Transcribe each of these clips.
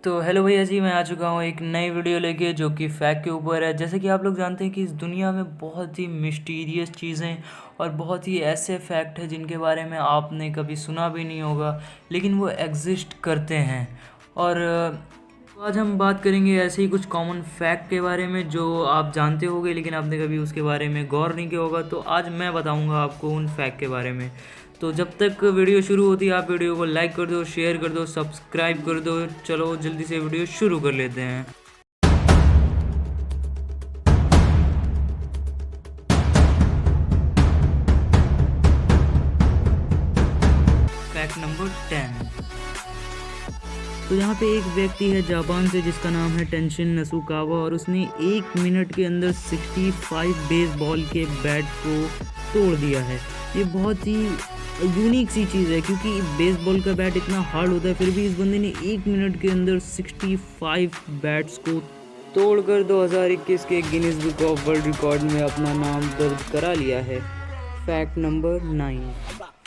तो हेलो भैया जी, मैं आ चुका हूँ एक नई वीडियो लेके जो कि फैक्ट के ऊपर है। जैसे कि आप लोग जानते हैं कि इस दुनिया में बहुत ही मिस्टीरियस चीज़ें और बहुत ही ऐसे फैक्ट हैं जिनके बारे में आपने कभी सुना भी नहीं होगा, लेकिन वो एग्जिस्ट करते हैं। और आज हम बात करेंगे ऐसे ही कुछ कॉमन फैक्ट के बारे में जो आप जानते होंगे लेकिन आपने कभी उसके बारे में गौर नहीं किया होगा। तो आज मैं बताऊँगा आपको उन फैक्ट के बारे में। तो जब तक वीडियो शुरू होती है आप वीडियो को लाइक कर दो, शेयर कर दो, सब्सक्राइब कर दो। चलो जल्दी से वीडियो शुरू कर लेते हैं। Fact number 10। तो यहाँ पे एक व्यक्ति है जापान से जिसका नाम है टेंशिन नसुकावा और उसने 1 मिनट के अंदर 65 बेसबॉल के बैट को तोड़ दिया है। ये बहुत ही यूनिक सी चीज़ है क्योंकि बेसबॉल का बैट इतना हार्ड होता है, फिर भी इस बंदे ने 1 मिनट के अंदर 65 बैट्स को तोड़कर 2021 के Guinness book of world record में अपना नाम दर्ज करा लिया है। Fact number 9।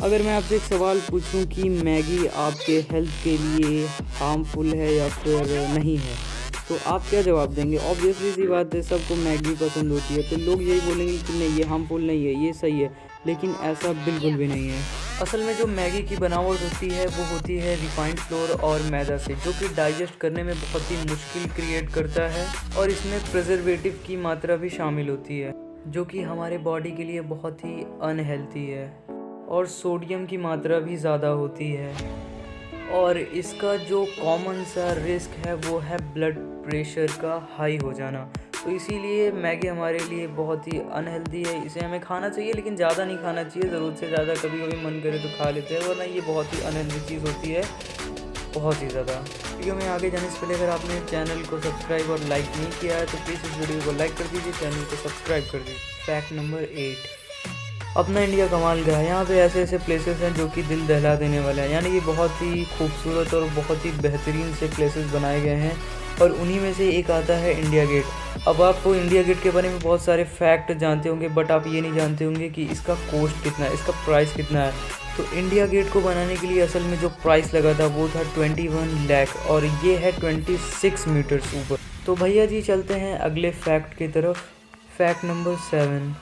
अगर मैं आपसे एक सवाल पूछूं कि मैगी आपके हेल्थ के लिए हार्मफुल है या फिर नहीं है, तो आप क्या जवाब देंगे? ऑब्वियसली सी बात है, सबको मैगी पसंद होती है, तो लोग यही बोलेंगे कि नहीं ये हार्मफुल नहीं है, ये सही है। लेकिन ऐसा बिल्कुल भी नहीं है। असल में जो मैगी की बनावट होती है वो होती है रिफाइंड फ्लोर और मैदा से, जो कि डाइजेस्ट करने में बहुत ही मुश्किल क्रिएट करता है और इसमें प्रिजर्वेटिव की मात्रा भी शामिल होती है जो कि हमारे बॉडी के लिए बहुत ही अनहेल्थी है और सोडियम की मात्रा भी ज़्यादा होती है। और इसका जो कॉमन सा रिस्क है वो है ब्लड प्रेशर का हाई हो जाना। तो इसीलिए मैगी हमारे लिए बहुत ही अनहेल्दी है। इसे हमें खाना चाहिए लेकिन ज़्यादा नहीं खाना चाहिए, ज़रूरत से ज़्यादा कभी कभी मन करे तो खा लेते हैं, वरना ये बहुत ही अनहेल्दी चीज़ होती है, बहुत ही ज़्यादा। वीडियो में आगे जाने से पहले अगर आपने चैनल को सब्सक्राइब और लाइक नहीं किया है तो प्लीज़ इस वीडियो को लाइक कर दीजिए, चैनल को सब्सक्राइब कर दीजिए। Fact number 8। अपना इंडिया कमाल का है। यहाँ पे ऐसे ऐसे प्लेसेस हैं जो कि दिल दहला देने वाले हैं, यानी कि बहुत ही खूबसूरत और बहुत ही बेहतरीन से प्लेसेस बनाए गए हैं और उन्हीं में से एक आता है इंडिया गेट। अब आप इंडिया गेट के बारे में बहुत सारे फैक्ट जानते होंगे बट आप ये नहीं जानते होंगे कि इसका कॉस्ट कितना है, इसका प्राइस कितना है। तो इंडिया गेट को बनाने के लिए असल में जो प्राइस लगा था वो था 21 लाख और ये है 26 मीटर्स ऊपर। तो भैया जी चलते हैं अगले फैक्ट की तरफ। Fact number 7।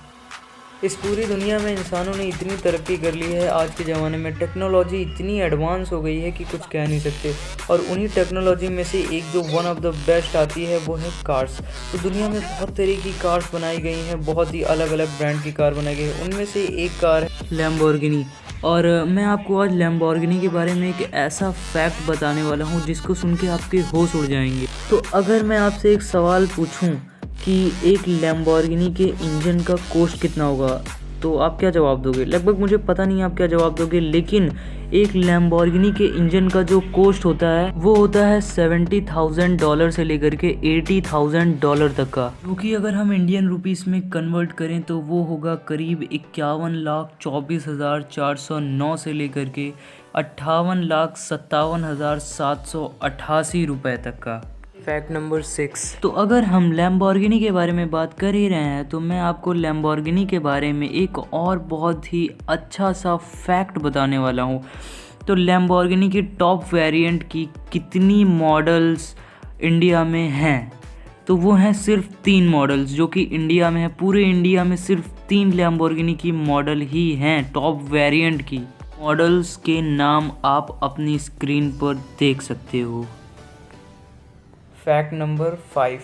इस पूरी दुनिया में इंसानों ने इतनी तरक्की कर ली है, आज के ज़माने में टेक्नोलॉजी इतनी एडवांस हो गई है कि कुछ कह नहीं सकते। और उन्हीं टेक्नोलॉजी में से एक जो वन ऑफ द बेस्ट आती है वो है कार्स। तो दुनिया में बहुत तरह की कार्स बनाई गई हैं, बहुत ही अलग अलग ब्रांड की कार बनाई गई है, उनमें से एक कार है लैम्बोर्गिनी। और मैं आपको आज लैम्बोर्गिनी के बारे में एक ऐसा फैक्ट बताने वाला हूँ जिसको सुन के आपके होश उड़ जाएंगे। तो अगर मैं आपसे एक सवाल पूछूँ कि एक लैम्बोर्गिनी के इंजन का कॉस्ट कितना होगा, तो आप क्या जवाब दोगे? लगभग मुझे पता नहीं आप क्या जवाब दोगे, लेकिन एक लैम्बोर्गिनी के इंजन का जो कॉस्ट होता है वो होता है $70,000 से लेकर के $80,000 तक का, क्योंकि अगर हम इंडियन रुपीस में कन्वर्ट करें तो वो होगा करीब 51,24,409 से लेकर के 58,57,788 रुपये तक का। Fact number 6। तो अगर हम लैम्बोर्गिनी के बारे में बात कर ही रहे हैं तो मैं आपको लैम्बोर्गिनी के बारे में एक और बहुत ही अच्छा सा फैक्ट बताने वाला हूँ। तो लैम्बोर्गिनी की टॉप वेरिएंट की कितनी मॉडल्स इंडिया में हैं? तो वो हैं सिर्फ 3 मॉडल्स जो कि इंडिया में है। पूरे इंडिया में सिर्फ 3 लैम्बोर्गिनी की मॉडल ही हैं टॉप वेरिएंट की। मॉडल्स के नाम आप अपनी स्क्रीन पर देख सकते हो। Fact number 5।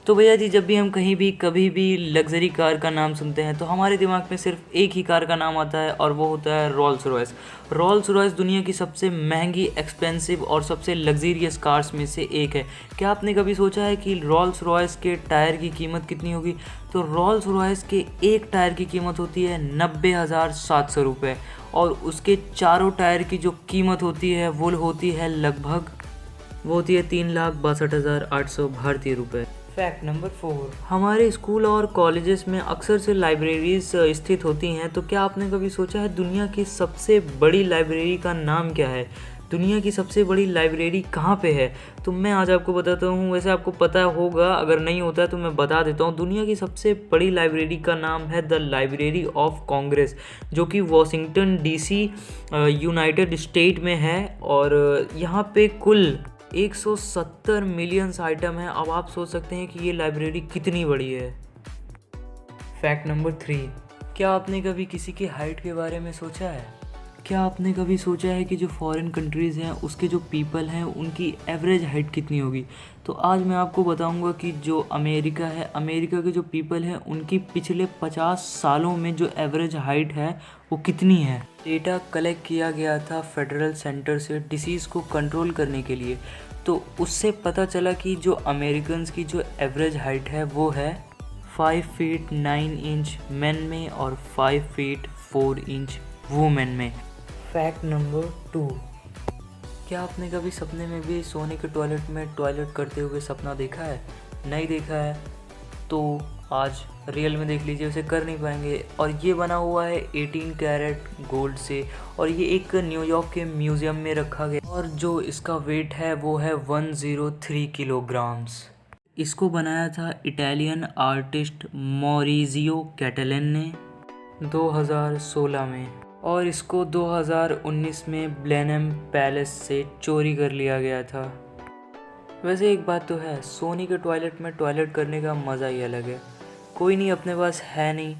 तो भैया जी जब भी हम कहीं भी कभी भी लग्जरी कार का नाम सुनते हैं तो हमारे दिमाग में सिर्फ एक ही कार का नाम आता है और वो होता है रोल्स रॉयस। रोल्स रॉयस दुनिया की सबसे महंगी, एक्सपेंसिव और सबसे लग्जरियस कार्स में से एक है। क्या आपने कभी सोचा है कि रोल्स रॉयस के टायर की कीमत कितनी होगी? तो रोल्स रॉयस के एक टायर की कीमत होती है 90,700 रुपये और उसके चारों टायर की जो कीमत होती है वो होती है लगभग 3,62,800 भारतीय रुपये। Fact number 4। हमारे स्कूल और कॉलेजेस में अक्सर से लाइब्रेरीज स्थित होती हैं, तो क्या आपने कभी सोचा है दुनिया की सबसे बड़ी लाइब्रेरी का नाम क्या है? दुनिया की सबसे बड़ी लाइब्रेरी कहाँ पे है? तो मैं आज आपको बताता हूँ। वैसे आपको पता होगा, अगर नहीं होता है तो मैं बता देता हूँ। दुनिया की सबसे बड़ी लाइब्रेरी का नाम है द लाइब्रेरी ऑफ कांग्रेस, जो कि वॉशिंगटन DC यूनाइटेड स्टेट में है और यहाँ पे कुल 170 मिलियंस आइटम है। अब आप सोच सकते हैं कि ये लाइब्रेरी कितनी बड़ी है। फैक्ट नंबर 3, क्या आपने कभी किसी की हाइट के बारे में सोचा है? क्या आपने कभी सोचा है कि जो फॉरेन कंट्रीज़ हैं उसके जो पीपल हैं उनकी एवरेज हाइट कितनी होगी? तो आज मैं आपको बताऊंगा कि जो अमेरिका है, अमेरिका के जो पीपल हैं उनकी पिछले 50 सालों में जो एवरेज हाइट है वो कितनी है। डेटा कलेक्ट किया गया था फेडरल सेंटर से डिसीज़ को कंट्रोल करने के लिए, तो उससे पता चला कि जो अमेरिकन्स की जो एवरेज हाइट है वो है 5 फीट 9 इंच मेन में और 5 फीट 4 इंच वुमेन में। फैक्ट नंबर 2, क्या आपने कभी सपने में भी सोने के टॉयलेट में टॉयलेट करते हुए सपना देखा है? नहीं देखा है तो आज रियल में देख लीजिए, उसे कर नहीं पाएंगे। और ये बना हुआ है 18 कैरेट गोल्ड से और ये एक न्यूयॉर्क के म्यूज़ियम में रखा गया और जो इसका वेट है वो है 103 किलोग्राम्स। इसको बनाया था इटालियन आर्टिस्ट मॉरिजियो कैटलन ने 2016 में और इसको 2019 में ब्लेनम पैलेस से चोरी कर लिया गया था। वैसे एक बात तो है, सोनी के टॉयलेट में टॉयलेट करने का मज़ा ही अलग है। कोई नहीं, अपने पास है नहीं।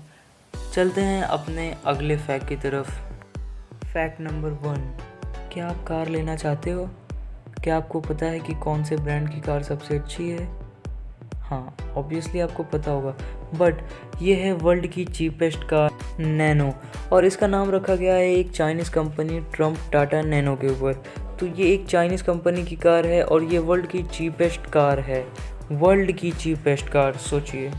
चलते हैं अपने अगले फैक्ट की तरफ। फैक्ट नंबर 1, क्या आप कार लेना चाहते हो? क्या आपको पता है कि कौन से ब्रांड की कार सबसे अच्छी है? हाँ, ऑब्वियसली आपको पता होगा, बट ये है वर्ल्ड की चीपेस्ट कार नैनो और इसका नाम रखा गया है एक Chinese company Trump Tata nano के ऊपर। तो ये एक चाइनीज़ कंपनी की कार है और ये वर्ल्ड की चीपेस्ट कार है। वर्ल्ड की चीपेस्ट कार, सोचिए।